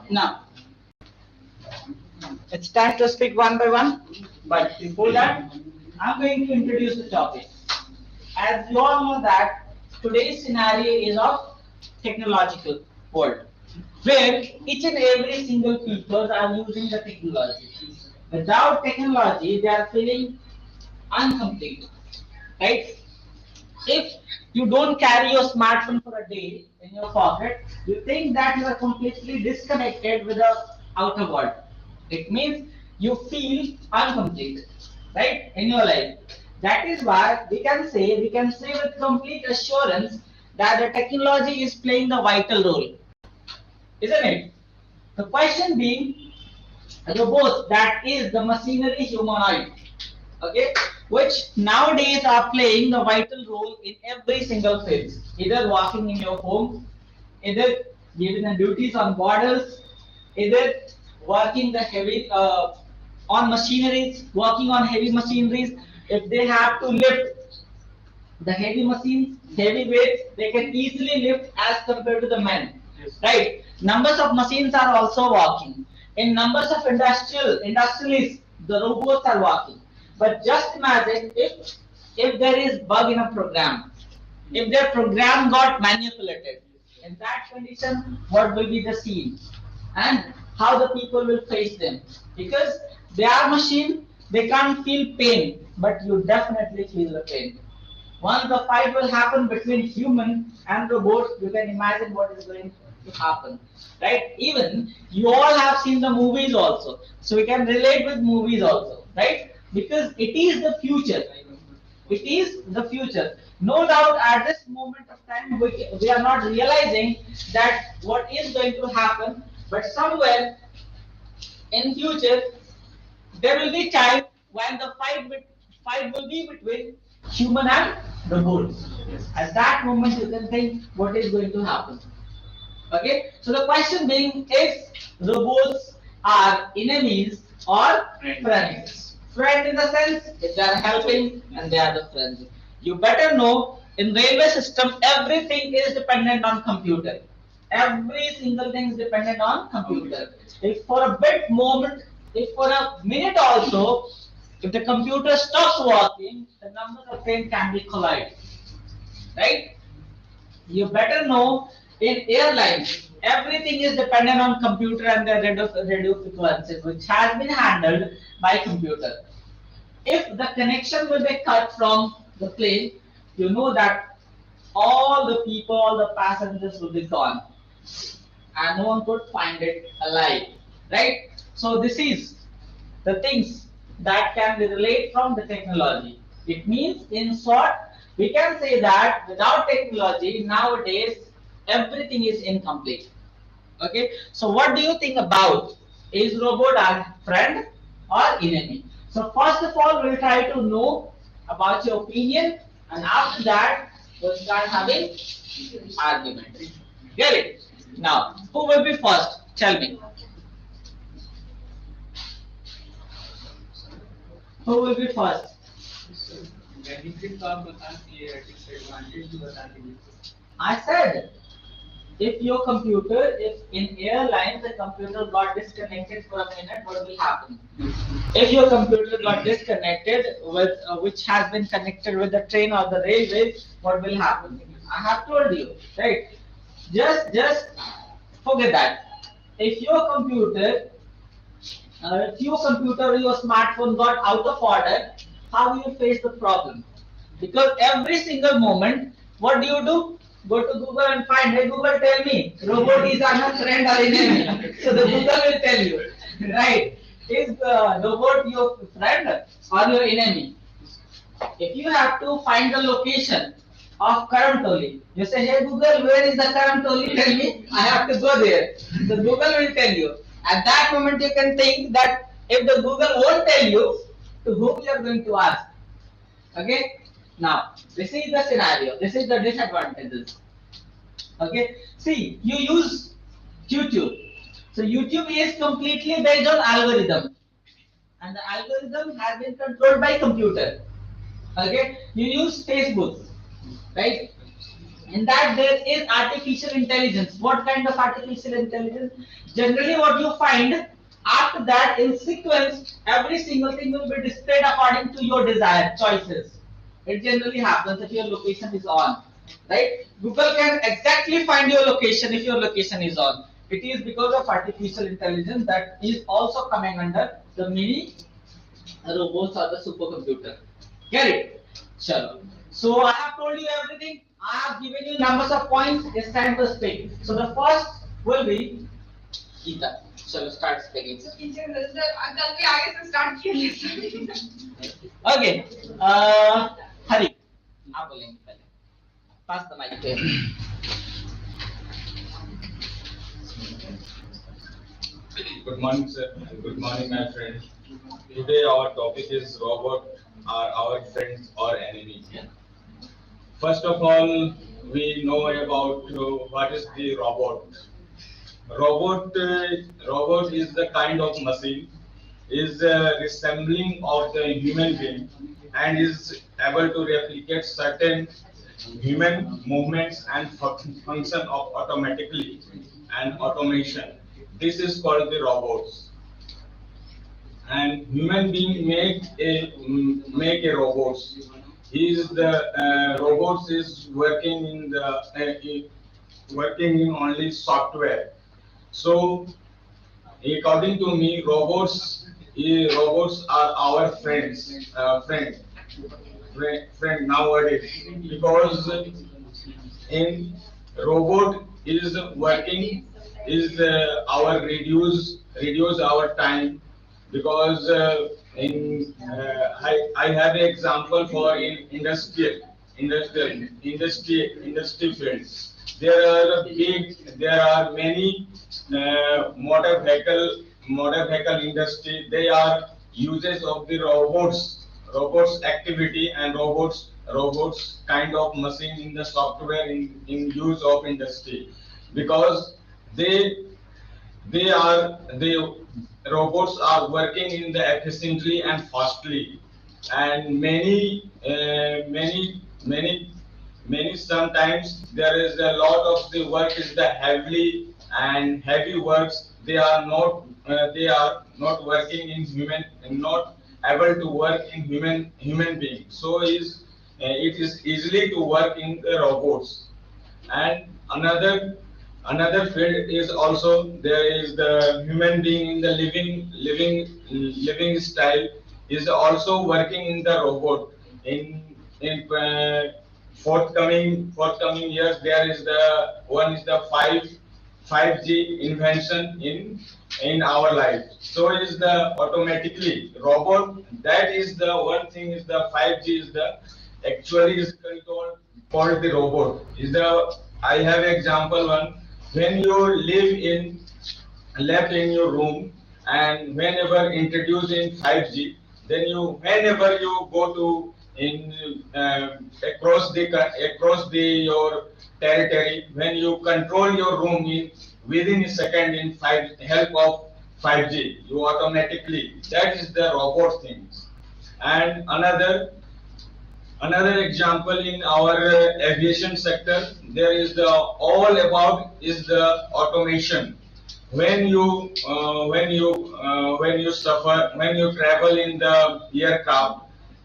Now, it's time to speak one by one, but before that, I'm going to introduce the topic. As you all know that today's scenario is of technological world, where each and every single people are using the technology. Without technology, they are feeling incomplete, right? If you don't carry your smartphone for a day in your pocket, you think that you are completely disconnected with the outer world. It means you feel incomplete, right, in your life. That is why we can say with complete assurance that the technology is playing the vital role, isn't it? The question being, robots, that is the machinery humanoid, okay, which nowadays are playing the vital role in every single field, either walking in your home, either giving the duties on borders, either working the heavy on machineries, working on heavy machineries. If they have to lift the heavy machines, heavy weights, they can easily lift as compared to the men. Yes. Right? Numbers of machines are also working. In numbers of industrialists, the robots are working. But just imagine if there is bug in a program, if their program got manipulated, in that condition, what will be the scene? And how the people will face them? Because they are machine, they can't feel pain, but you definitely feel the pain. Once the fight will happen between human and robot, you can imagine what is going to happen, right? Even you all have seen the movies also, so we can relate with movies also, right? Because it is the future. It is the future. No doubt at this moment of time, we are not realizing that what is going to happen, but somewhere in future, there will be time when the fight will be between human and robots. At that moment, you can think what is going to happen. Okay, so the question being, if robots are enemies or friends? Friend in the sense if they are helping and they are the friends. You better know in railway system everything is dependent on computer. Every single thing is dependent on computer. If for a bit moment, if for a minute also, if the computer stops working, the numbers of train can be collided. Right? You better know in airlines, everything is dependent on computer and the radio frequencies, which has been handled by computer. If the connection will be cut from the plane, you know that all the people, all the passengers will be gone, and no one could find it alive, right? So this is the things that can be related from the technology. It means, in short, we can say that without technology nowadays everything is incomplete. Okay, so what do you think about, is robot a friend or enemy? So first of all, we'll try to know about your opinion, and after that we'll start having argument. Get it? Now, who will be first? Tell me. Who will be first? I said, if your computer, if in airlines the computer got disconnected for a minute, what will happen? If your computer got disconnected with which has been connected with the train or the railway, what will happen? I have told you, right? Just forget that. If your computer, or your smartphone got out of order, how you face the problem? Because every single moment, what do? Go to Google and find, hey Google, tell me, robot is a friend or enemy. So the Google will tell you, right? Is the robot your friend or your enemy? If you have to find the location of Karamtoli, you say, hey Google, where is the Karamtoli? Tell me, I have to go there. The Google will tell you. At that moment, you can think that if the Google won't tell you, to whom you are going to ask. Okay? Now, this is the scenario. This is the disadvantages. Okay? See, you use YouTube. So YouTube is completely based on algorithm. And the algorithm has been controlled by computer. Okay? You use Facebook. Right? In that there is artificial intelligence. What kind of artificial intelligence? Generally what you find after that in sequence, every single thing will be displayed according to your desired choices. It generally happens if your location is on, right? Google can exactly find your location if your location is on. It is because of artificial intelligence that is also coming under the mini robots or the supercomputer. Get it? Chalo. So I have told you everything. I have given you numbers of points. It's time to speak. So the first will be Geeta. Chalo, start speaking. So teacher, कल भी आगे से start किया Okay. Hari, आप बोलेंगे पहले. Pass the mic to him. Good morning, sir. Good morning, my friends. Today our topic is robot are our friends or enemies. First of all, we know about what is the robot. Robot is the kind of machine is resembling of the human being and is able to replicate certain human movements and function of automatically and automation. This is called the robots. And human being make a robots. Is the robots is working in the working in only software. So according to me, robots are our friends, friend nowadays, because in robot is working is our reduce our time, because I have an example for in industry fields. There are many motor vehicle industry. They are uses of the robots activity and robots kind of machine in the software in use of industry, because the robots are working in the efficiently and fastly, and many sometimes there is a lot of the work is the heavy works. They are not working in human and not able to work in human being. So it is easily to work in the robots. And another field is also there is the human being in the living style is also working in the robot. In forthcoming years, there is the 5G invention in our life. So is the automatically robot. That is the one thing is the 5G is the actually is called the robot. Is the I have example one. When you left in your room, and whenever introduced in 5G, then whenever you go to across the your territory, when you control your room within a second in help of 5G, you automatically, that is the robot things. And another example in our aviation sector, there is the all about is the automation. When you travel in the aircraft,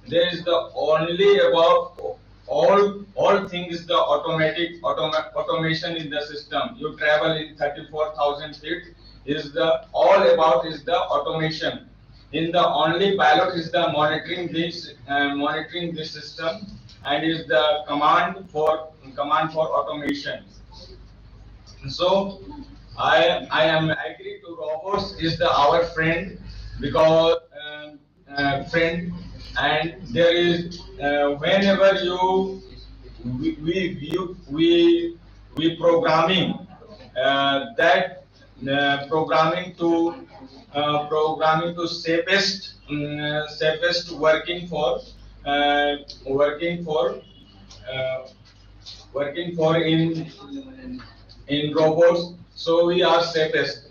there is the only about all things the automation in the system. You travel in 34,000 feet, is the all about is the automation. In the only pilot is the monitoring this system, and is the command for automation. So I am agree to robots is our friend, because friend, and there is whenever we programming that programming to safest working for in robots, so we are safest.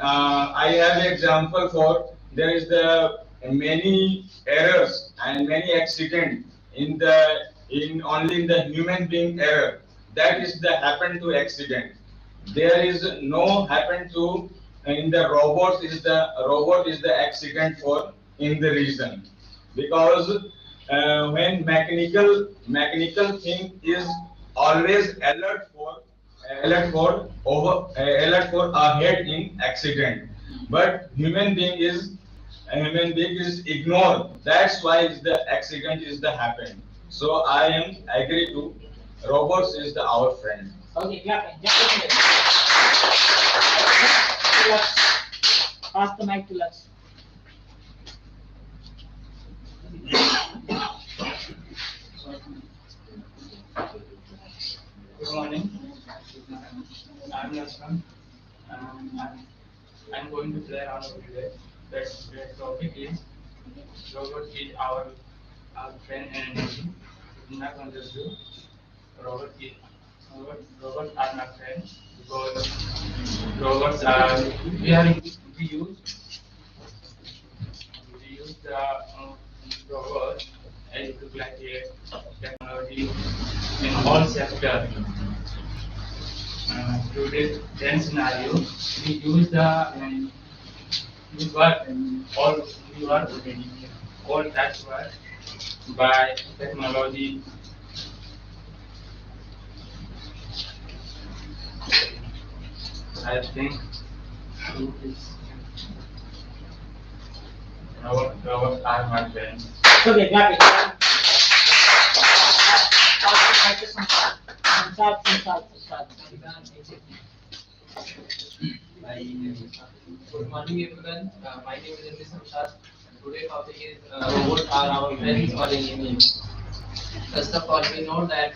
I have example for there is the many errors and many accidents in only in the human being error. That is the happen to accident. There is no happen to in the robot is the accident for in the reason, because when mechanical thing is always alert for ahead in accident, but human being is ignored. That's why is the accident is the happen. So I am agree to robots is the our friend. Okay, clap. Just a minute. Lux. Pass the mic to Lux. Good morning. I'm Nasram. I'm going to play around today. The topic is robot is our friend and enemy. In my point of view, robots are my friends because robots are we use the robots as like a technology in all sectors. Today's then scenario, we use the we work all that work by technology. I think robots are my friends. Okay, clap it. Pass the mic to Samsat. Good morning, everyone. My name is Adress. Today's topic is robots are our friends or enemies. First of all, we know that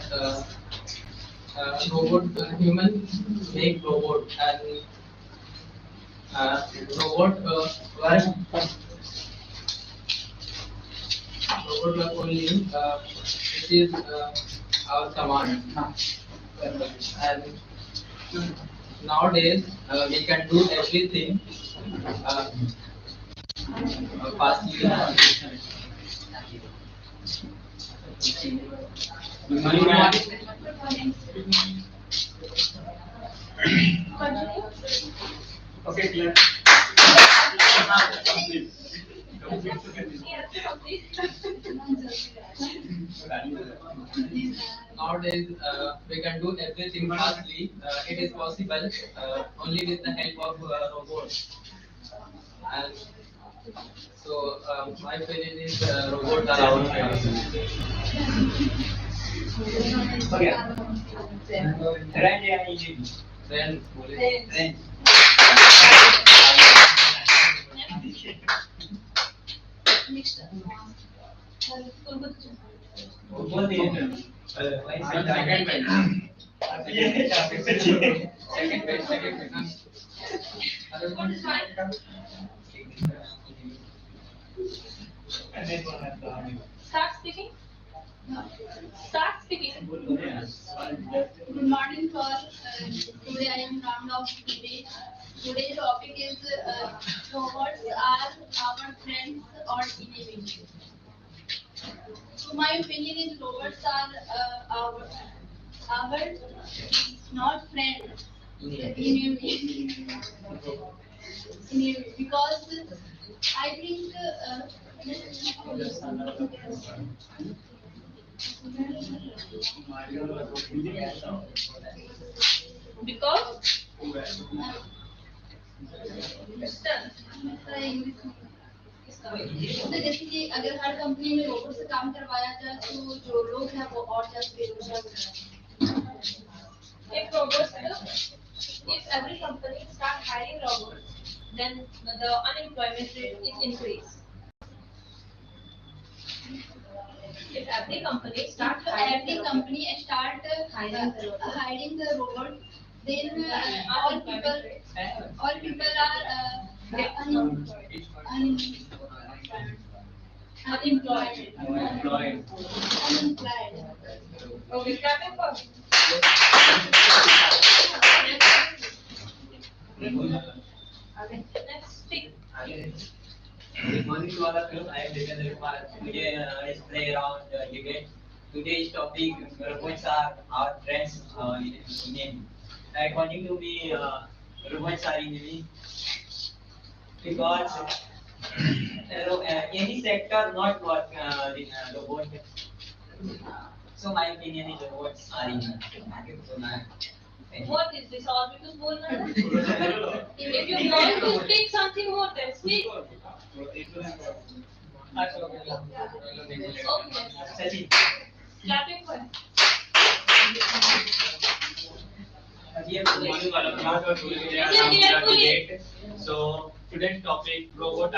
human make robot and robot work only. It is our command. And nowadays we can do everything fastly. Good morning, ma'am. Okay, clear. Nowadays we can do everything fastly. It is possible only with the help of robots. And so my opinion is robots are our friends. Then Next. Start speaking. Start speaking. Good morning to all. Today I am round of debate. Today's topic is robots are our friends or enemies. So my opinion is robots are our not friends, enemy. Enemy, because I think because तो जैसे कि अगर हर company में robot से काम करवाया जाए तो जो लोग हैं वो और ज्यादा बेरोजगार हो जाएंगे. If robots, if every company start hiring robots, then the unemployment rate is increased. If every company start hiring the robot, then all people are unemployed. Okay, starting for. Okay, next speak. Good morning to all of you. I am Devendra Kumar. Today is play around debate. today's topic, robots are our friends in enemy. According to me, robots are enemy because any sector not work in robot. So my opinion is robots are enemy. So What is this? All because बोलना है? If you want to speak something more, then speak. Okay. Clapping for. So today's topic, robots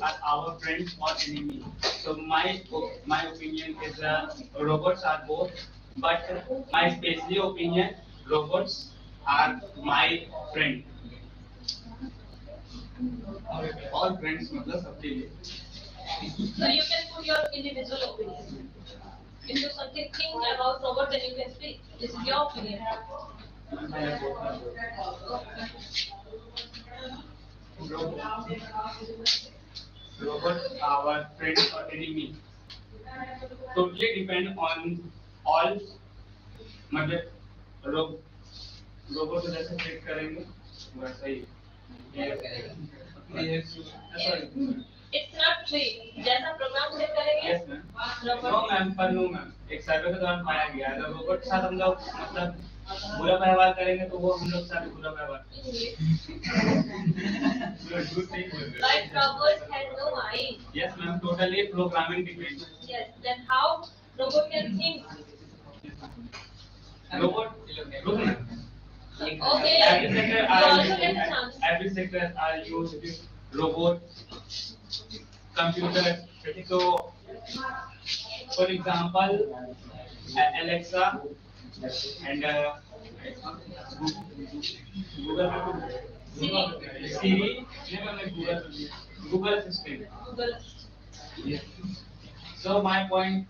are our friends or enemy. So my opinion is robots are both, but my special opinion, robots are my friend. All friends मतलब सबके लिए. So you can put your individual opinion. If you something think about robot, then you can speak. This is your opinion. Robots our friend or enemy. Totally depend on all. मतलब robot को जैसे treat करेंगे वैसा ही. It's not free. जैसा programme set करेंगे. Yes ma'am. No ma'am, पर no ma'am. एक सर्वे के दौरान पाया गया अगर रोबोट के साथ हम लोग मतलब बुरा व्यवहार करेंगे तो वो हम लोग के साथ बुरा व्यवहार. Like robots has no mind. Yes ma'am, totally programming depends. Yes. Then how robot can think? Robot. Okay. Every sector are used with robot, computer. So, for example, Alexa and Google, Siri, never like Google Assistant. Google. Yes. So my point,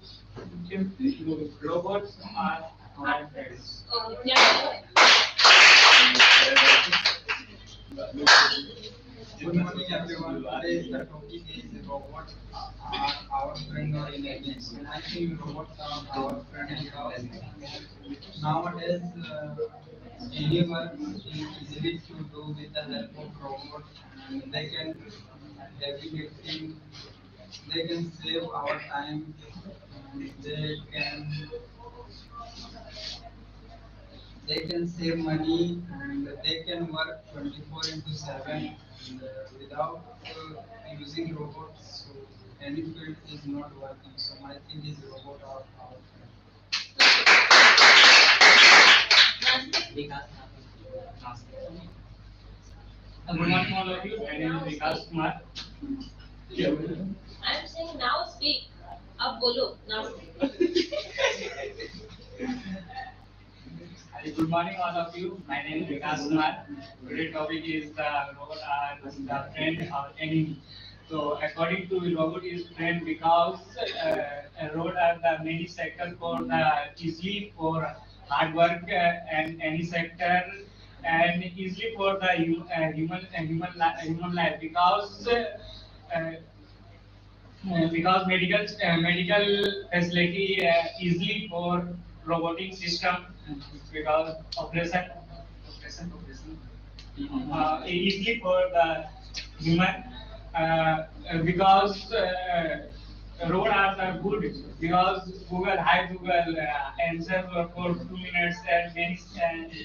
robots are my friends. Yeah. Good morning, everyone. Today's the topic is robots are our friend or enemy. And I think robots are our friend because nowadays any work is easily to do with the help of robots, and they can navigating, they can save our time, and they can save money, and they can work 24/7 and, without using robots. So any field is not working. So my thing is robot are our friend. Good morning all of you. My name is Vikas Kumar. I'm saying now speak. अब बोलो now. Good morning all of you. My name is Vikas Kumar. Today's topic is the robot are the friend or enemy. So according to robot is friend because robot are the many sector for the easily for hard work and any sector and easily for the human life because medical facility easily for robotic system because operation easily for the human because road are the good because Google answer for 2 minutes and many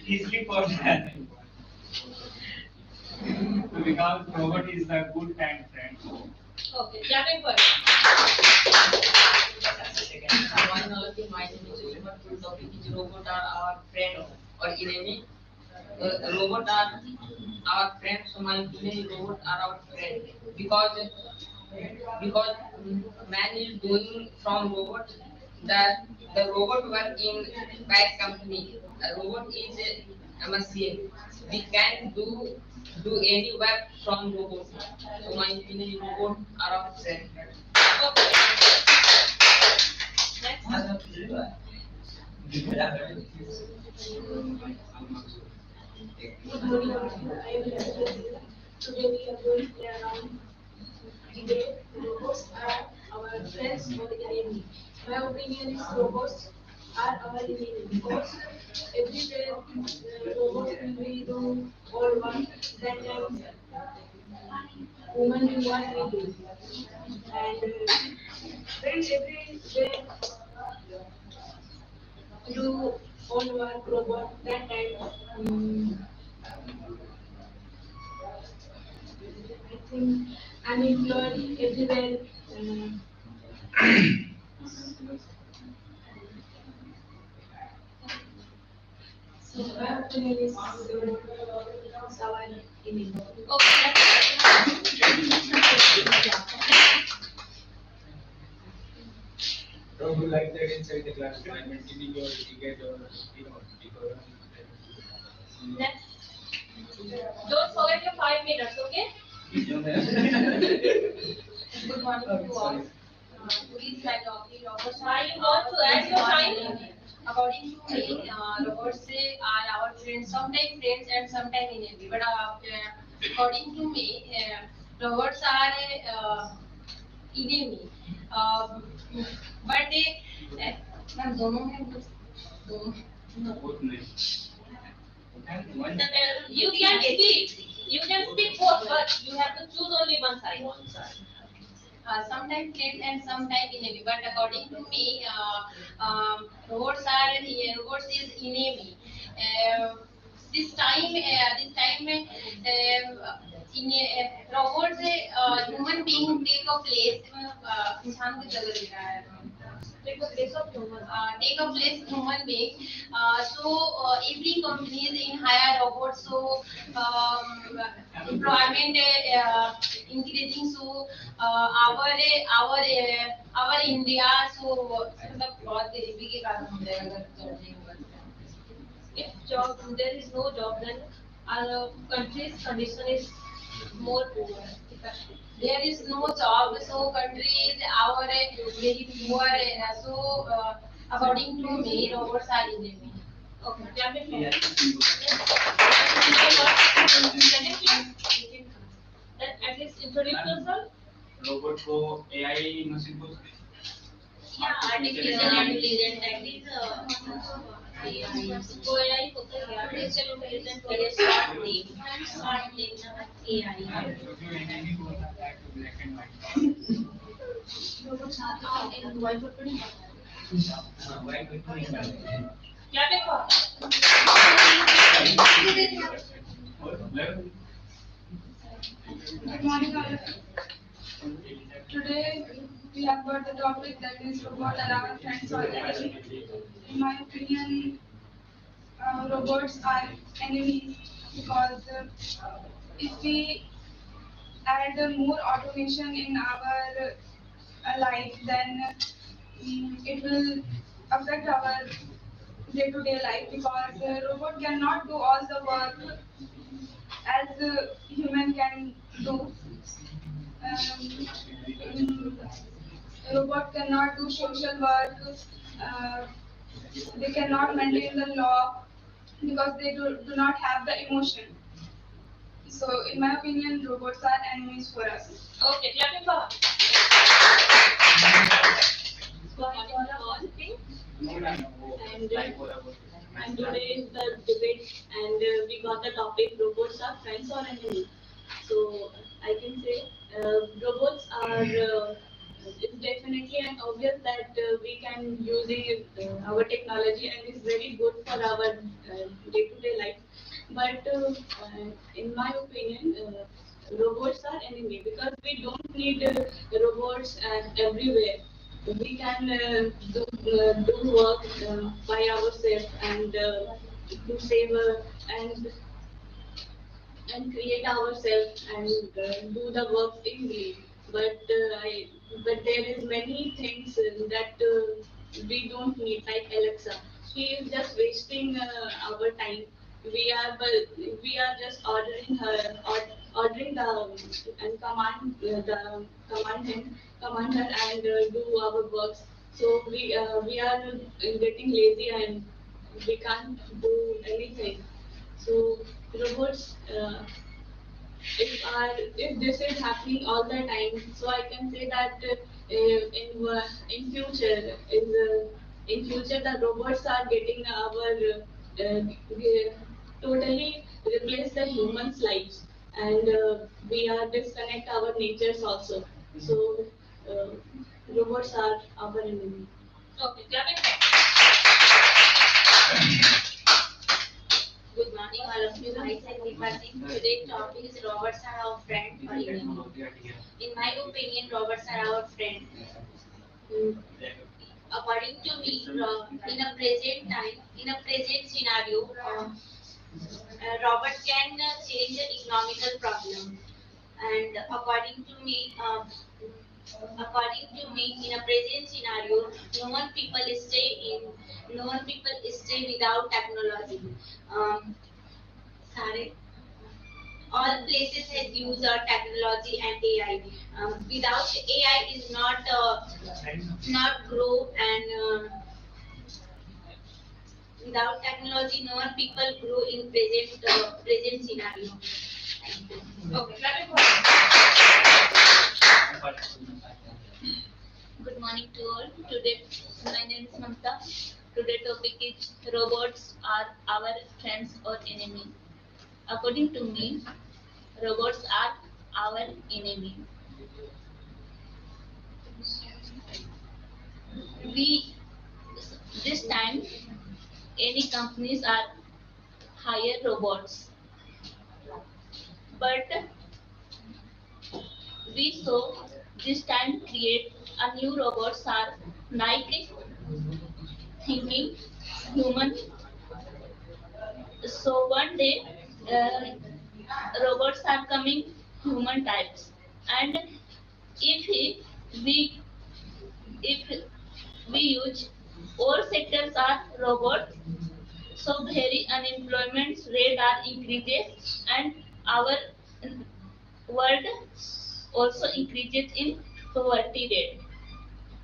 easily for that because robot is the good kind friend. Okay. Clapping for. One of the my full topic is robot are our friend or enemy. Robot are our friend, so my opinion robot are our friend because man is doing from robot that the robot work in bad company. A robot is a machine. We can do any work from robot. So my opinion robot are our friend. Okay. Next. Good morning, I am Adress. Today we are going to learn debate robots are our friends or the enemy. My opinion is robots are our enemy because everywhere robots will be do all work that time women do what we do. And when everywhere do all work robot that time I think unemployed everywhere. So my opinion is our enemy. Okay, Don't you like that inside the class by maintaining your etiquette or decorum? next. Don't forget your 5 minutes, okay? Good morning to all. Please like robots. I want to add your time. According to me, robots are our friends, sometimes friends and sometimes enemy. But according to me, robots are enemy. Um, but they, ma'am दोनों हैं दोनों. You can speak. You can speak both, but you have to choose only one side. Sometimes friends and sometimes enemy. But according to me, robots is enemy. This time, in robots, human being take a place. इंसान को जगह दे रहा है. Take a place of human being. Every company is in hire robots, so employment increasing. So our India, so मतलब बहुत गरीबी के कारण हो जाएगा अगर job नहीं होगा. If there is no job, then our country's condition is more poor. There is no job, so country is our very poor. So according to me, robots are enemy. Okay, jump in. Then at least introduce yourself. Robot को AI machine को Yeah, artificial intelligence. That is AI. So AI होता है artificial intelligence का short name AI. Black and white Robots are in white क्या देखो? Good morning, all. Today we have got the topic that is robot are our friends or enemies. In my opinion, robots are enemies because if we add more automation in our life, then it will affect our day-to-day life because robot cannot do all the work as human can do. Robot cannot do social work. They cannot maintain the law because they do not have the emotion. So, in my opinion, robots are enemies for us. Okay, clapping for her. And today is the debate, and we got the topic: robots are friends or enemies. So I can say robots are. It's definitely and obvious that we can use our technology, and it's very good for our day-to-day life. But in my opinion, robots are enemy because we don't need robots everywhere. We can do work by ourselves and to save and create ourselves and do the work easily. But there is many things that we don't need, like Alexa. She is just wasting our time. We are just ordering the and command her and do our works. So we are getting lazy and we can't do anything. So robots, if this is happening all the time, so I can say that in future in future the robots are getting our totally replace the humans lives, and we are disconnect our natures also. So uh, robots are our enemy. Okay, clapping. Good morning, all of you. Myself, Deepa Singh. Today's topic is robots are our friend or enemy. In my opinion, robots are our friend. According to me, in a present time, in a present scenario, robot can change the economical problem. And according to me, in a present scenario, no one people stay without technology. Sorry. All places has used technology and AI. Without AI is not grow, and without technology, no one people grow in present scenario. Okay, good morning to all. Today, my name is Mamta. Today topic is robots are our friends or enemy. According to me, robots are our enemy. We this time any companies are hire robots, but we saw this time create a new robots are like thinking human. So one day robots are coming human types, and if we if we use all sectors are robots, so very unemployment rate are increases, and our world also increases in poverty rate,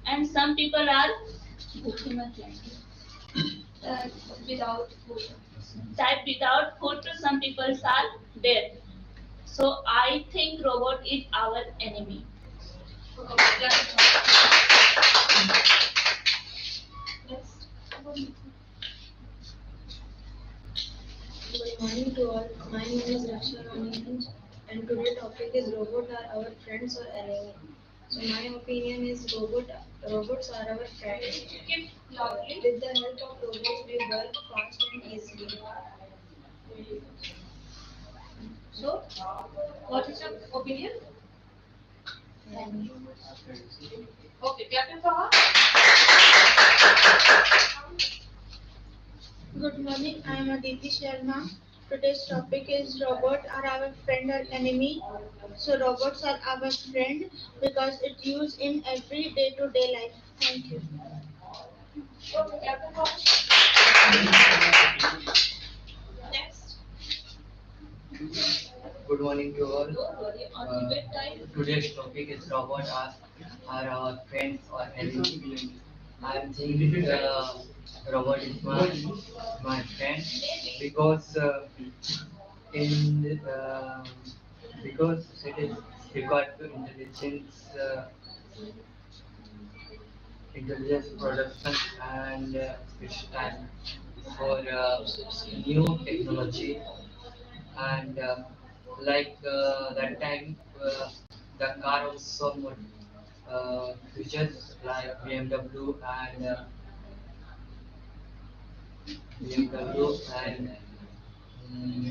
and some people are uh, without food. Type without food, some people are dead. So I think robot is our enemy. Next. Good morning to all. My name is Raj Sir, and today topic is robot are our friends or enemy. So my opinion is robots are our friends. With the help of robots, we work fast and easily. So, what is your opinion? Okay, clapping for her. Good morning, I am Aditi Sharma. Today's topic is robots are our friend or enemy. So robots are our friend because it's used in every day-to-day life. Thank you. Okay, clapping for her. Next. Good morning to all. Don't worry, on debate time. Today's topic is robots are our friends or enemies. I think robot is my friend because in because it is required to intelligence production, and it's time for new technology, and that time the car also more features like BMW and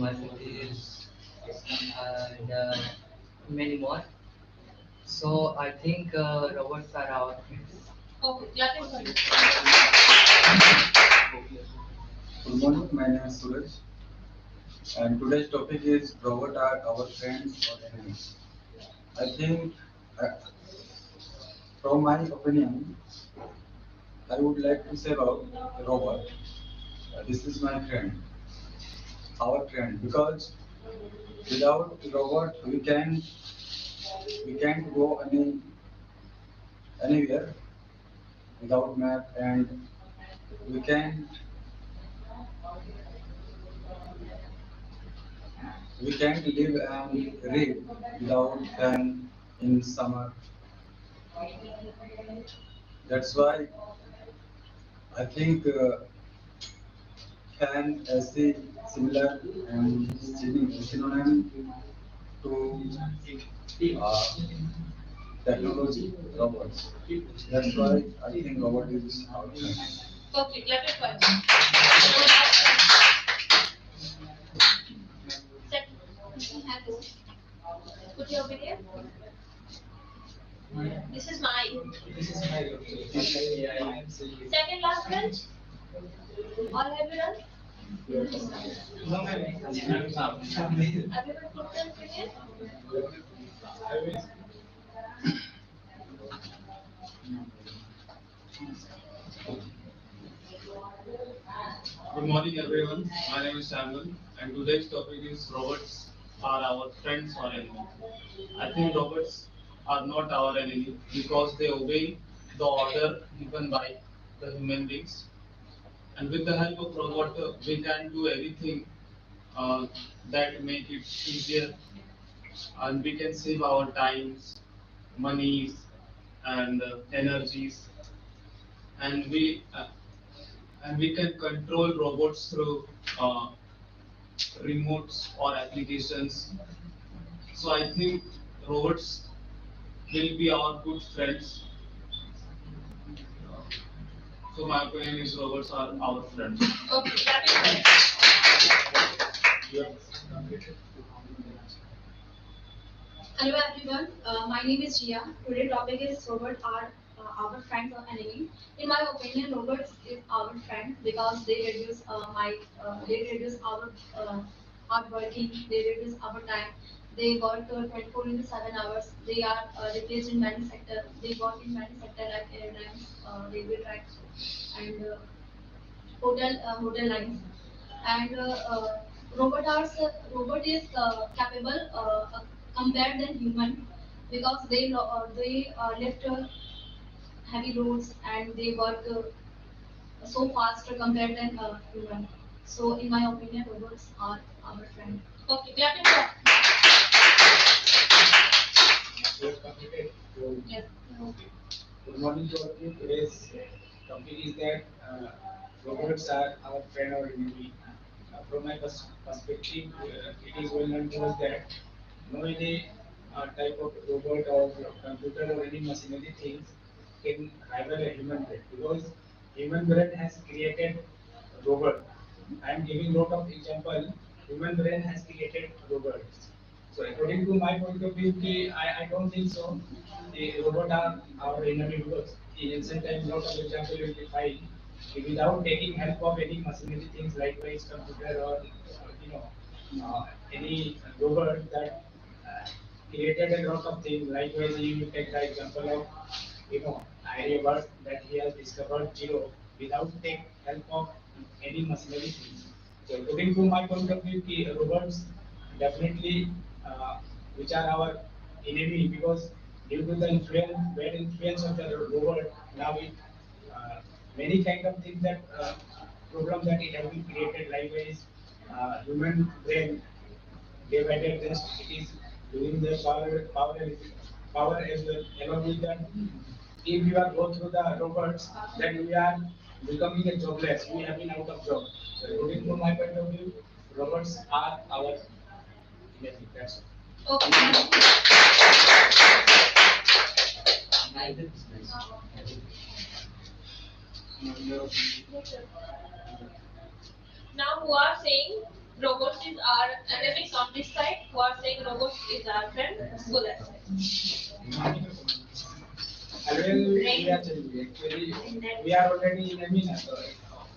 Mercedes and many more. So I think robots are our friends. Okay, clapping for you. Good morning, my name is Suraj, and today's topic is robot are our friends or enemies. I think, uh, from my opinion, I would like to say about robot. This is my friend, our friend, because without robot we can't go anywhere without map, and we can't we can't live and read without pen in summer. That's why I think can see similar and synonym to uh, technology, robots. That's why I think robot is our friend. Okay, clap it once. Set. Hello. Put your video. This is mine. Second last bench. All have you done? Everyone put their opinion? Good morning, everyone. My name is Samuel, and today's topic is robots are our friends or enemies. I think robots are not our enemy because they obey the order given by the human beings. And with the help of robot, we can do everything uh, that make it easier, and we can save our times, monies, and energies, and we can control robots through uh, remotes or applications. So I think robots will be our good friends. So my opinion is robots are our friends. Okay, clap it once. Hello everyone, my name is Jia. Today topic is robots are our friends or enemy. In my opinion, robots is our friend because they reduce they reduce our hard working, they reduce our time. They work 24 into 7 hours. They are replaced in many sector. They work in many sector like airlines, railway tracks, and hotel lines. And robot is capable compared than human because they lift heavy loads and they work so fast compared than human. So in my opinion, robots are our friend. Okay, clap it up. Yes. Good morning to all of you. Today's topic is that robots are our friend or enemy. From my perspective, it is well known to us that no any type of robot or computer or any machinery things can rival a human brain because human brain has created robot. I am giving lot of example. Human brain has created robots. So according to my point of view, I don't think so. The robot are our enemy because in ancient times, lot of example will be fine. Without taking help of any machinery things like computer or you know any robot that created a lot of things. Likewise, you take the example of Aryabhat that he has discovered zero without take help of any machinery things. So according to my point of view, robots definitely which are our enemy because due to the bad influence of the robot, now it many kind of things that problems that it has been created. Likewise, human brain day by day just it is losing their power as well. Along with that, if you are go through the robots, then we are becoming a jobless. We have been out of job. So according to my point of view, robots are our enemy. That's all. Okay. Now who are saying robots is our enemies on this side? Who are saying robots is our friend? Go that side. Well, we are changing. Actually, we are already in enemy now. So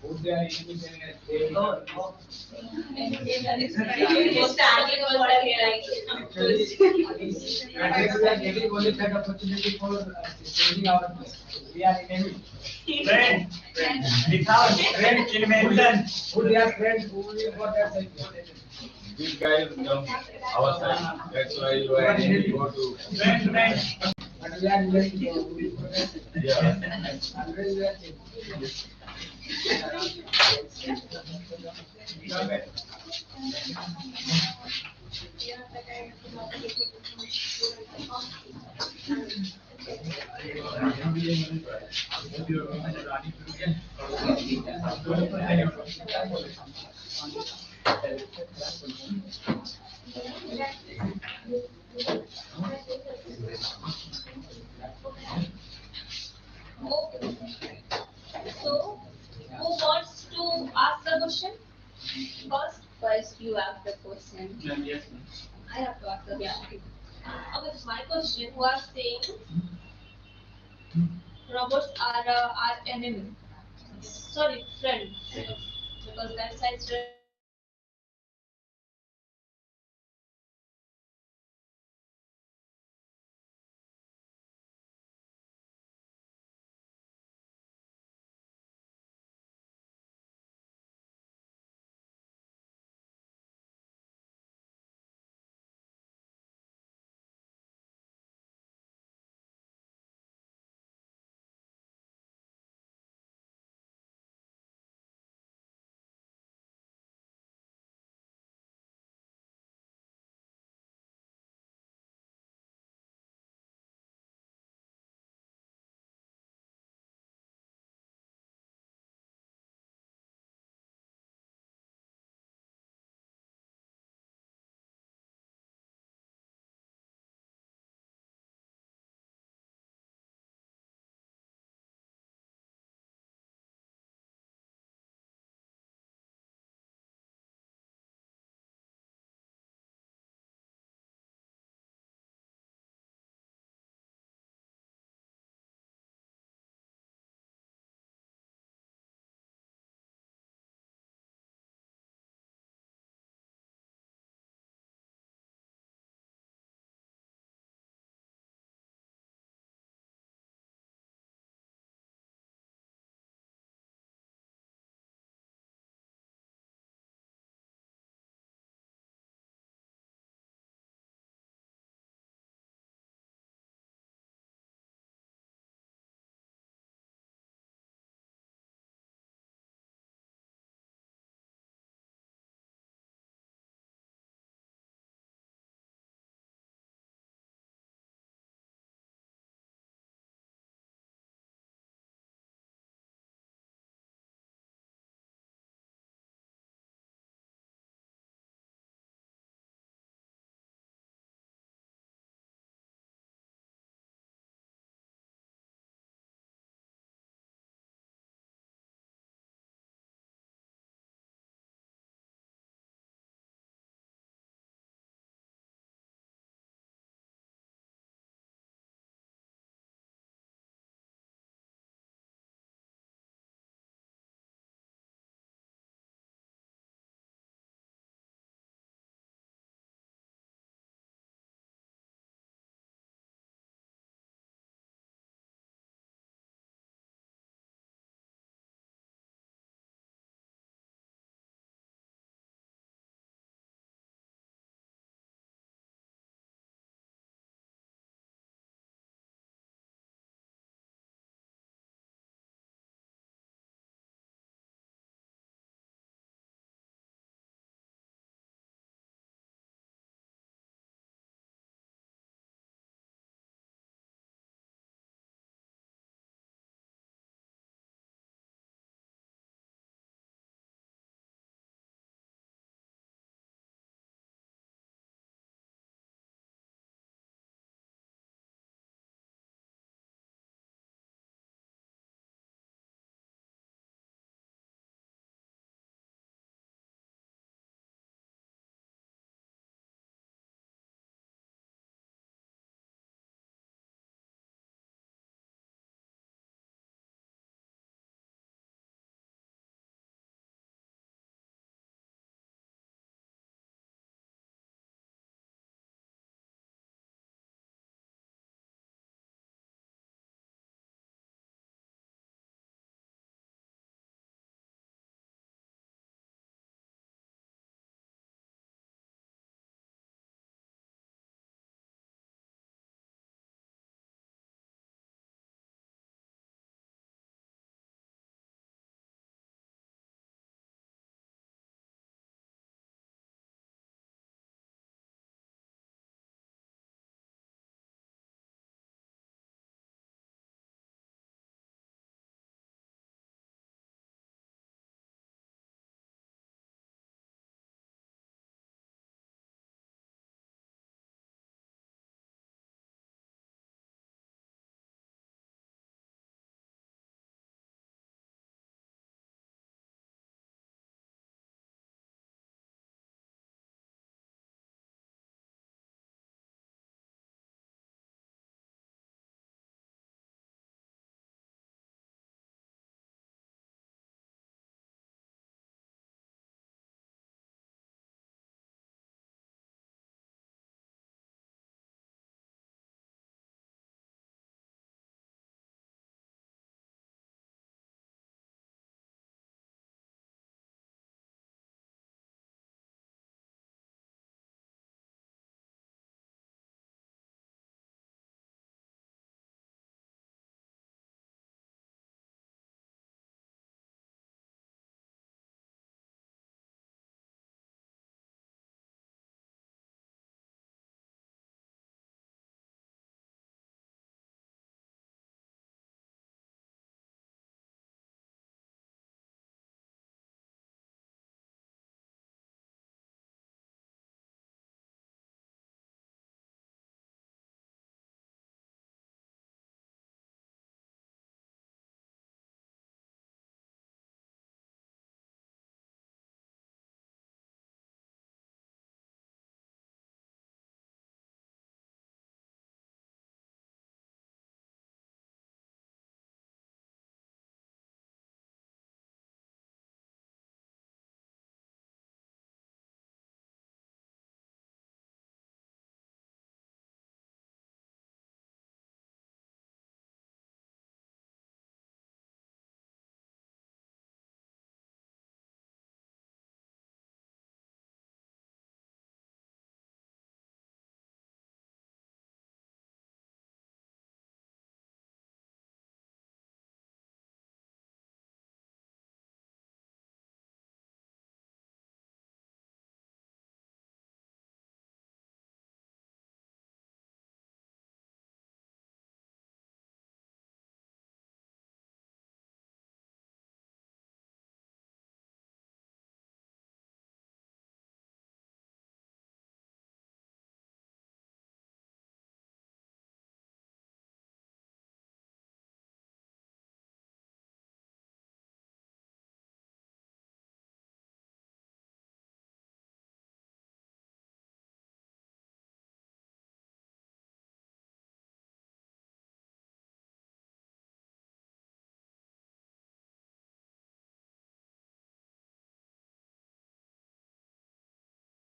who they are enemy, then they will actually, we are getting only that opportunity for changing our place. We are enemy. Friend, without friend invention. Who they are friends, who will what they are saying. These guys come our side. That's why you are enemy. Go to Friend. But we are willing to yeah. always we are changing. Okay. So, who wants to ask the question? First you ask the question. Yes, ma'am. I have to ask the question. Okay, so my question was saying robots are our enemy. Sorry, friend. Because that side